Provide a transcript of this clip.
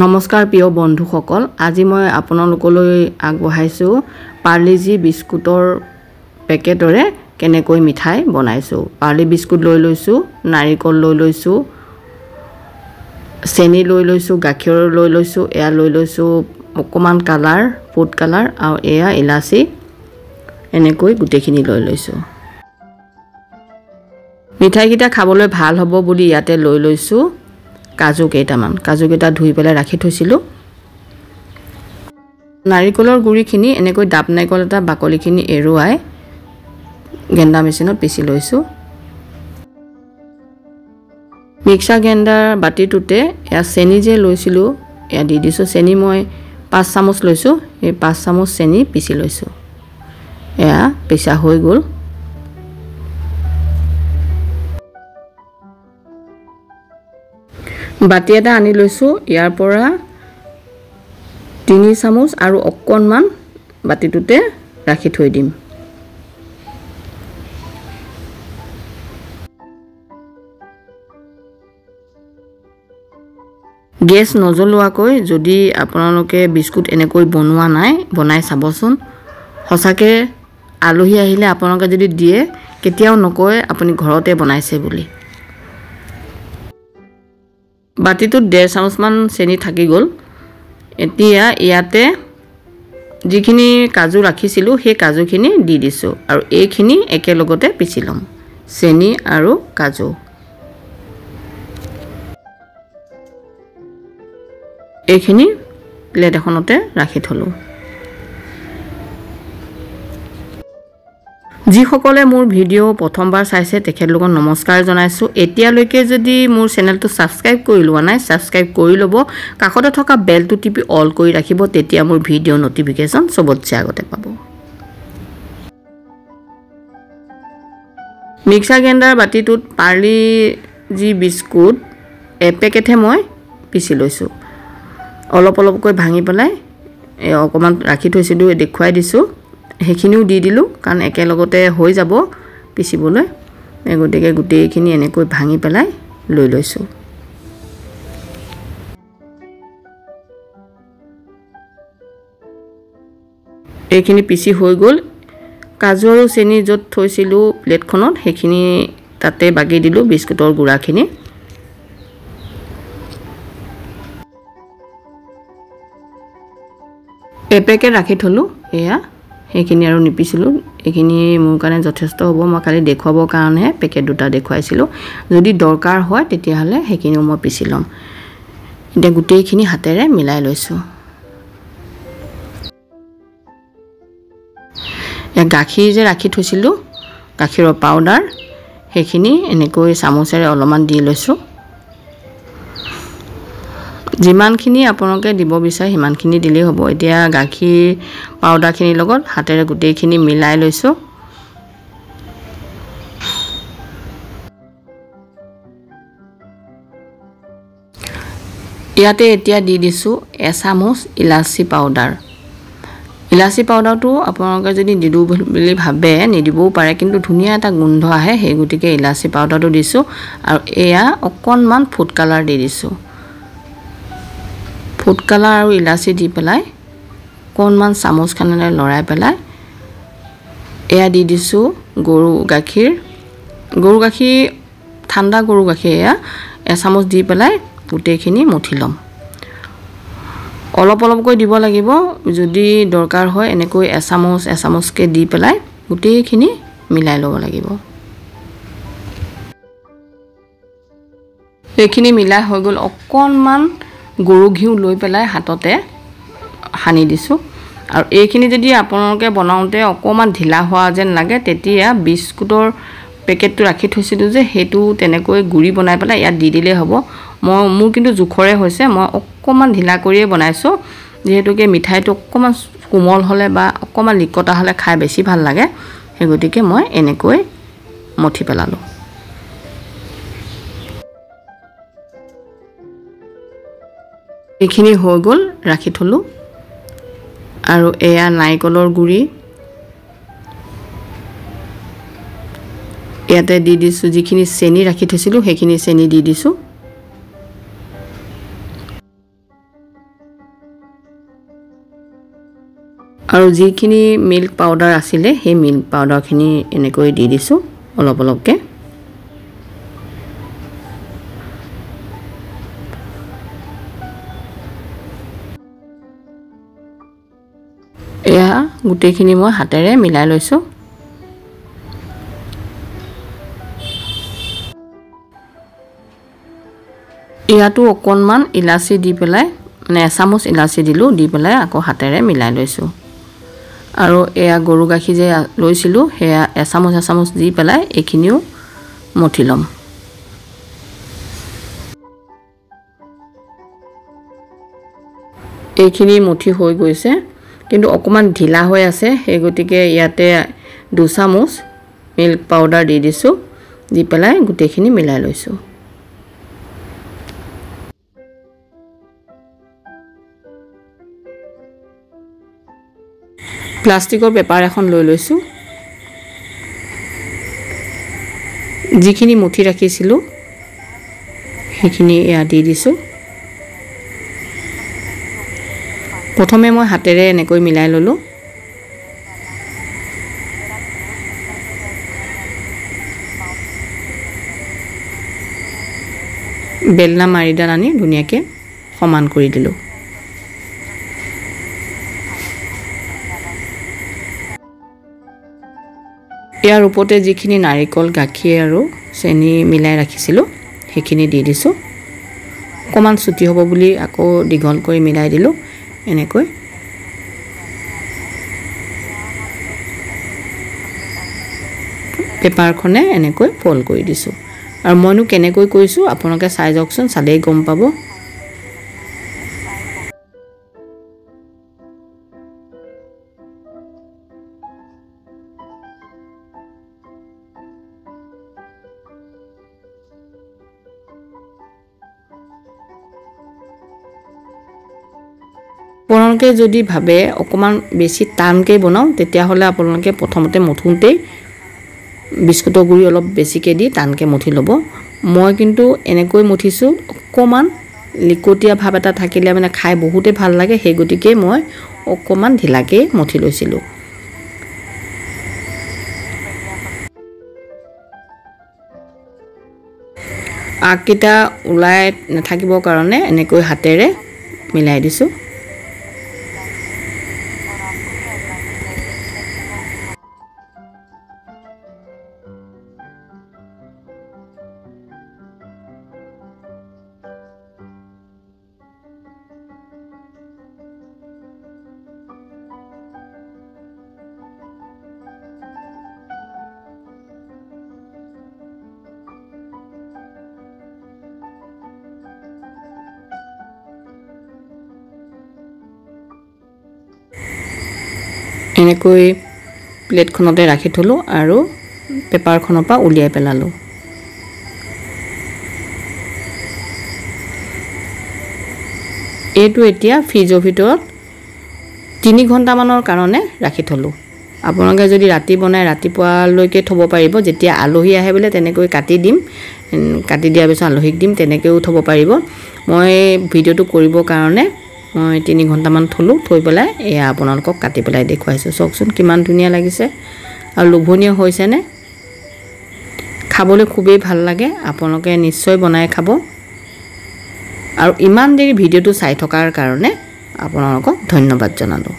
নমস্কাৰ প্ৰিয় বন্ধুসকল, আজি মই আপোনালোকলৈ আগবঢ়াইছো পাৰ্লিজি বিস্কুটৰ পেকেটৰে কেনেকৈ মিঠাই বনাইছো। পাৰ্লি বিস্কুট লৈ লৈছো, নাৰিকল লৈ লৈছো, চেনি লৈ লৈছো, গাখীৰ লৈ লৈছো, এয়া লৈ লৈছো অকমান কালাৰ, ফুড কালাৰ আৰু এয়া ইলাচি, এনেকৈ গুটেখিনি লৈ লৈছো। মিঠাইকেইটা খাবলৈ ভাল হ'ব বুলি ইয়াতে লৈ লৈছো কাজু কেইটামান। কাজু কেইটা ধুই পেলাই ৰাখি থৈছিলো। নাৰিকলৰ গুৰিখিনি এনেকৈ ডাব নাৰিকল এটা বাকলিখিনি এৰুৱাই গেণ্ডা মেচিনত পিচি লৈছো। মিক্সাৰ গ্ৰাইণ্ডাৰ বাটিটোতে এয়া চেনি যে লৈছিলো এয়া দি দিছো। চেনি মই 5 চামুচ লৈছো। এই 5 চামুচ চেনি পিচি লৈছো। এয়া পিচা হৈ গ'ল। বাটি এটা আনি লৈছো। ইয়াৰ পৰা 3 চামুচ আৰু অকণমান বাটিটোতে ৰাখি থৈ দিম। গেছ নজ্বলোৱাকৈ যদি আপোনালোকে বিস্কুট এনেকৈ বনোৱা নাই, বনাই চাবচোন। সঁচাকে আলহী আহিলে আপোনালোকে যদি দিয়ে কেতিয়াও নকয় আপুনি ঘৰতে বনাইছে বুলি। বাটিটোত 1.5 চামুচ মান চেনি থাকি গ'ল। এতিয়া ইয়াতে যিখিনি কাজু ৰাখিছিলো সেই কাজুখিনি দি দিছো আৰু এইখিনি একেলগতে পিচি ল'ম, চেনি আৰু কাজু। এইখিনি প্লেট এখনতে ৰাখি থলো। যিসকলে মোৰ ভিডিঅ' প্ৰথমবাৰ চাইছে তেখেতলোকক নমস্কাৰ জনাইছো। এতিয়ালৈকে যদি মোৰ চেনেলটো সাবস্ক্ৰাইব কৰি লোৱা নাই, সাবস্ক্ৰাইব কৰি ল'ব। কাষতে থকা বেলটো টিপি অল কৰি ৰাখিব, তেতিয়া মোৰ ভিডিঅ' নটিফিকেশ্যন সবতছে আগতে পাব। মিক্সাৰ গ্ৰাইণ্ডাৰ বাটিটোত পাৰ্লি যি বিস্কুট এপেকেটহে মই পিচি লৈছো। অলপ অলপকৈ ভাঙি পেলাই অকমান ৰাখি থৈছিলো, দেখুৱাই দিছো। সেইখিনিও দি দিলো কাৰণ একেলগতে হৈ যাব পিচিবলৈ। গতিকে গোটেইখিনি এনেকৈ ভাঙি পেলাই লৈ লৈছো। এইখিনি পিচি হৈ গ'ল। কাজু আৰু চেনি য'ত থৈছিলো প্লেটখনত সেইখিনি তাতে বাকি দিলো বিস্কুটৰ গুড়াখিনি। এপেকেট ৰাখি থলো। এয়া সেইখিনি আৰু নিপিছিলো। এইখিনি মোৰ কাৰণে যথেষ্ট হ'ব। মই খালি দেখুৱাবৰ কাৰণে পেকেট দুটা দেখুৱাইছিলো। যদি দৰকাৰ হয় তেতিয়াহলে সেইখিনিও মই পিচি ল'ম। এতিয়া গোটেইখিনি হাতেৰে মিলাই লৈছো। গাখীৰ যে ৰাখি থৈছিলো, গাখীৰৰ পাউডাৰ, সেইখিনি এনেকৈ চামুচেৰে অলপমান দি লৈছো। যিমানখিনি আপোনালোকে দিব বিচাৰে সিমানখিনি দিলেই হ'ব। এতিয়া গাখীৰ পাউডাৰখিনিৰ লগত হাতেৰে গোটেইখিনি মিলাই লৈছো। ইয়াতে এতিয়া দি দিছো 1 চামুচ ইলাচি পাউডাৰ। ইলাচি পাউডাৰটো আপোনালোকে যদি দিদু বুলি ভাবে নিদিবও পাৰে, কিন্তু ধুনীয়া এটা গোন্ধ আহে, সেই গতিকে ইলাচি পাউডাৰটো দিছো। আৰু এয়া অকণমান ফুড কালাৰ দি দিছো। ফুড কালাৰ আৰু ইলাচি দি পেলাই অকণমান চামুচখনেৰে লৰাই পেলাই এয়া দি দিছো গৰু গাখীৰ। গৰু গাখীৰ, ঠাণ্ডা গৰু গাখীৰ এয়া 1 চামুচ দি পেলাই গোটেইখিনি মঠি ল'ম। অলপ অলপকৈ দিব লাগিব। যদি দৰকাৰ হয় এনেকৈ 1 চামুচকৈ দি পেলাই গোটেইখিনি মিলাই ল'ব লাগিব। এইখিনি মিলাই হৈ গ'ল। অকণমান গৰু ঘিউ লৈ পেলাই হাততে সানি দিছো। আৰু এইখিনি যদি আপোনালোকে বনাওঁতে অকণমান ঢিলা হোৱা যেন লাগে তেতিয়া বিস্কুটৰ পেকেটটো ৰাখি থৈছিলো যে সেইটো তেনেকৈ গুড়ি বনাই পেলাই ইয়াত দি দিলেই হ'ব। মোৰ কিন্তু জোখৰে হৈছে। মই অকণমান ঢিলা কৰিয়ে বনাইছো, যিহেতুকে মিঠাইটো অকণমান কোমল হ'লে বা অকণমান লিকতা হ'লে খাই বেছি ভাল লাগে। সেই গতিকে মই এনেকৈ মঠি পেলালো। এইখিনি হৈ গ'ল, ৰাখি থলো। আৰু এয়া নাৰিকলৰ গুড়ি ইয়াতে দি দিছো। যিখিনি চেনি ৰাখি থৈছিলো সেইখিনি চেনি দি দিছো। আৰু যিখিনি মিল্ক পাউডাৰ আছিলে সেই মিল্ক পাউডাৰখিনি এনেকৈ দি দিছোঁ অলপ অলপকৈ। এয়া গোটেইখিনি মই হাতেৰে মিলাই লৈছোঁ। ইয়াতো অকণমান ইলাচি দি পেলাই মানে এচামুচ ইলাচি দিলোঁ, দি পেলাই আকৌ হাতেৰে মিলাই লৈছোঁ। আৰু এয়া গৰু গাখীৰ যে লৈছিলোঁ সেয়া এচামুচ এচামুচ দি পেলাই এইখিনিও মঠি ল'ম। এইখিনি মুঠি হৈ গৈছে, কিন্তু অকণমান ঢিলা হৈ আছে, সেই গতিকে ইয়াতে 2 চামুচ মিল্ক পাউডাৰ দি দিছোঁ, দি পেলাই গোটেইখিনি মিলাই লৈছোঁ। প্লাষ্টিকৰ পেপাৰ এখন লৈ লৈছোঁ। যিখিনি মুঠি ৰাখিছিলোঁ সেইখিনি এয়া দি দিছোঁ। প্ৰথমে মই হাতেৰে এনেকৈ মিলাই ল'লোঁ। বেলনা মাৰিডাল আনি ধুনীয়াকৈ সমান কৰি দিলোঁ। ইয়াৰ ওপৰতে যিখিনি নাৰিকল, গাখীৰ আৰু চেনি মিলাই ৰাখিছিলোঁ সেইখিনি দি দিছোঁ। অকণমান চুটি হ'ব বুলি আকৌ দীঘল কৰি মিলাই দিলোঁ এনেকৈ। পেপাৰখনে এনেকৈ ফল্ড কৰি দিছোঁ। আৰু মইনো কেনেকৈ কৰিছোঁ আপোনালোকে চাই যাওকচোন, চালেই গম পাব। আপোনালোকে যদি ভাবে অকণমান বেছি টানকৈ বনাওঁ তেতিয়াহ'লে আপোনালোকে প্ৰথমতে মঠোঁতেই বিস্কুটৰ গুড়ি অলপ বেছিকৈ দি টানকৈ মঠি ল'ব। মই কিন্তু এনেকৈ মঠিছোঁ, অকণমান লিকটীয়া ভাৱ এটা থাকিলে মানে খাই বহুতেই ভাল লাগে, সেই গতিকে মই অকণমান ঢিলাকৈ মঠি লৈছিলোঁ। আগকেইটা ওলাই নাথাকিবৰ কাৰণে এনেকৈ হাতেৰে মিলাই দিছোঁ। এনেকৈ প্লেটখনতে ৰাখি থলোঁ আৰু পেপাৰখনৰ পৰা উলিয়াই পেলালোঁ। এইটো এতিয়া ফ্ৰিজৰ ভিতৰত 3 ঘণ্টামানৰ কাৰণে ৰাখি থলোঁ। আপোনালোকে যদি ৰাতি বনাই ৰাতিপুৱালৈকে থ'ব পাৰিব। যেতিয়া আলহী আহে বোলে তেনেকৈ কাটি দিম, কাটি দিয়াৰ পিছত আলহীক দিম, তেনেকৈও থ'ব পাৰিব। মই ভিডিঅ'টো কৰিবৰ কাৰণে মই 3 ঘণ্টামান থলোঁ, থৈ পেলাই এয়া আপোনালোকক কাটি পেলাই দেখুৱাইছোঁ। চাওকচোন কিমান ধুনীয়া লাগিছে আৰু লোভনীয় হৈছেনে। খাবলৈ খুবেই ভাল লাগে, আপোনালোকে নিশ্চয় বনাই খাব। আৰু ইমান দেৰি ভিডিঅ'টো চাই থকাৰ কাৰণে আপোনালোকক ধন্যবাদ জনালোঁ।